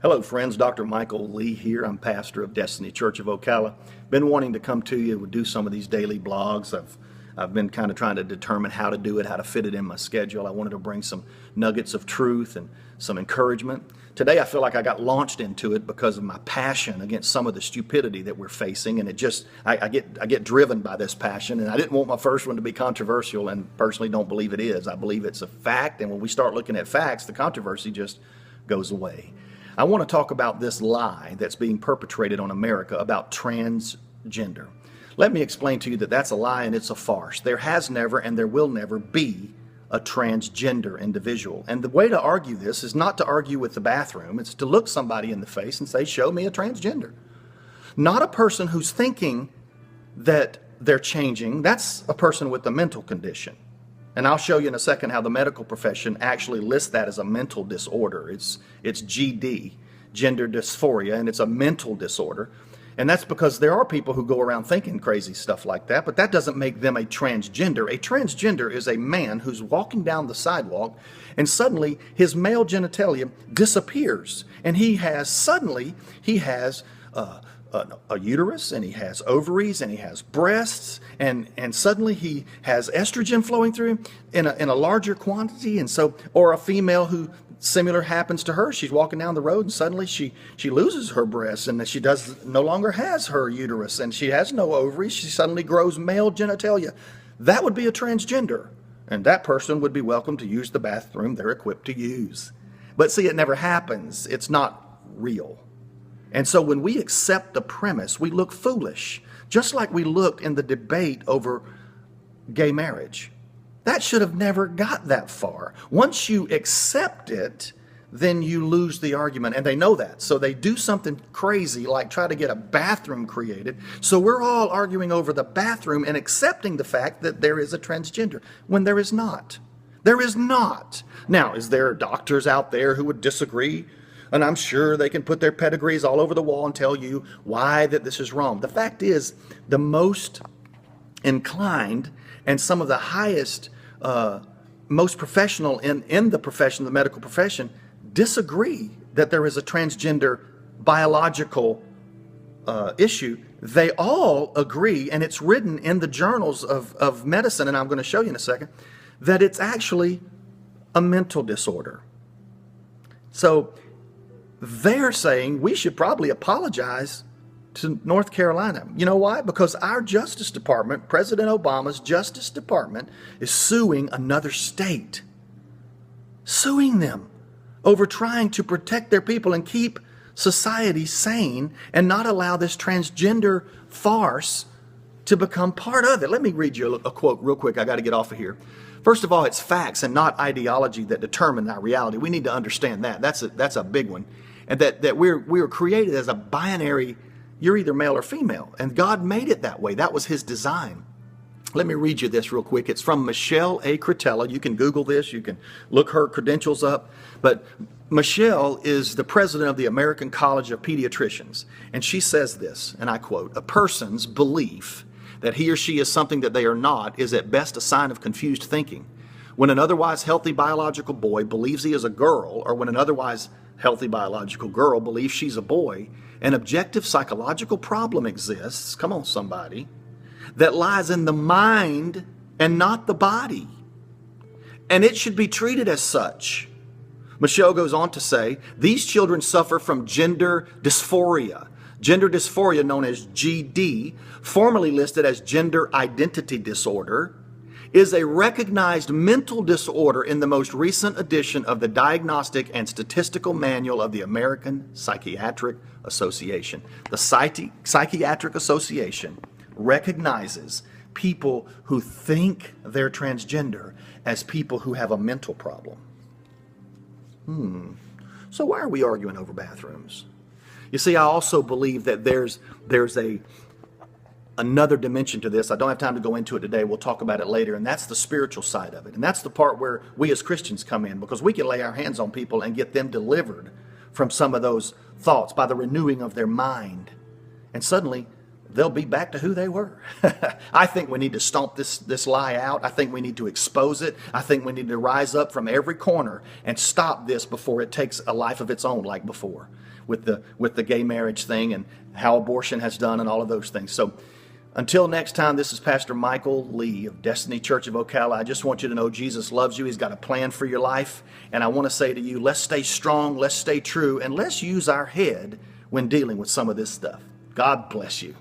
Hello friends, Dr. Michael Lee here. I'm pastor of Destiny Church of Ocala. Been wanting to come to you and do some of these daily blogs. I've been kind of trying to determine how to do it, how to fit it in my schedule. I wanted to bring some nuggets of truth and some encouragement. Today I feel like I got launched into it because of my passion against some of the stupidity that we're facing, and I get driven by this passion, and I didn't want my first one to be controversial, and personally don't believe it is. I believe it's a fact, and when we start looking at facts, the controversy just goes away. I want to talk about this lie that's being perpetrated on America about transgender. Let me explain to you that that's a lie and it's a farce. There has never and there will never be a transgender individual. And the way to argue this is not to argue with the bathroom. It's to look somebody in the face and say, show me a transgender. Not a person who's thinking that they're changing. That's a person with a mental condition. And I'll show you in a second how the medical profession actually lists that as a mental disorder. It's GD, gender dysphoria, and it's a mental disorder. And that's because there are people who go around thinking crazy stuff like that, but that doesn't make them a transgender. A transgender is a man who's walking down the sidewalk and suddenly his male genitalia disappears. And he has a uterus, and he has ovaries, and he has breasts, and suddenly he has estrogen flowing through him in a larger quantity. And so, or a female who similar happens to her. She's walking down the road and suddenly she loses her breasts, and she no longer has her uterus, and she has no ovaries. She suddenly grows male genitalia. That would be a transgender, and that person would be welcome to use the bathroom they're equipped to use. But see, it never happens. It's not real. And so when we accept the premise, we look foolish, just like we looked in the debate over gay marriage. That should have never got that far. Once you accept it, then you lose the argument, and they know that. So they do something crazy like try to get a bathroom created. So we're all arguing over the bathroom and accepting the fact that there is a transgender when there is not. There is not. Now, is there doctors out there who would disagree? And I'm sure they can put their pedigrees all over the wall and tell you why that this is wrong. The fact is, the most inclined and some of the highest, most professional in the profession, the medical profession, disagree that there is a transgender biological issue. They all agree, and it's written in the journals of medicine, and I'm going to show you in a second, that it's actually a mental disorder. So they're saying we should probably apologize to North Carolina. You know why? Because our Justice Department, President Obama's Justice Department, is suing another state. Suing them over trying to protect their people and keep society sane and not allow this transgender farce to become part of it. Let me read you a quote real quick. I got to get off of here. First of all, it's facts and not ideology that determine our reality. We need to understand that. That's a big one. And that we were created as a binary, you're either male or female. And God made it that way. That was his design. Let me read you this real quick. It's from Michelle A. Cretella. You can Google this. You can look her credentials up. But Michelle is the president of the American College of Pediatricians. And she says this, and I quote, "A person's belief that he or she is something that they are not is at best a sign of confused thinking. When an otherwise healthy biological boy believes he is a girl, or when an otherwise healthy biological girl believes she's a boy, an objective psychological problem exists, come on somebody, that lies in the mind and not the body. And it should be treated as such." Michelle goes on to say, these children suffer from gender dysphoria. Gender dysphoria, known as GD, formerly listed as gender identity disorder, is a recognized mental disorder in the most recent edition of the Diagnostic and Statistical Manual of the American Psychiatric Association. The Psychiatric Association recognizes people who think they're transgender as people who have a mental problem. So why are we arguing over bathrooms? You see, I also believe that there's another dimension to this. I don't have time to go into it today. We'll talk about it later. And that's the spiritual side of it. And that's the part where we as Christians come in, because we can lay our hands on people and get them delivered from some of those thoughts by the renewing of their mind. And suddenly they'll be back to who they were. I think we need to stomp this lie out. I think we need to expose it. I think we need to rise up from every corner and stop this before it takes a life of its own like before. with the gay marriage thing and how abortion has done and all of those things. So until next time, this is Pastor Michael Lee of Destiny Church of Ocala. I just want you to know Jesus loves you. He's got a plan for your life. And I want to say to you, let's stay strong, let's stay true, and let's use our head when dealing with some of this stuff. God bless you.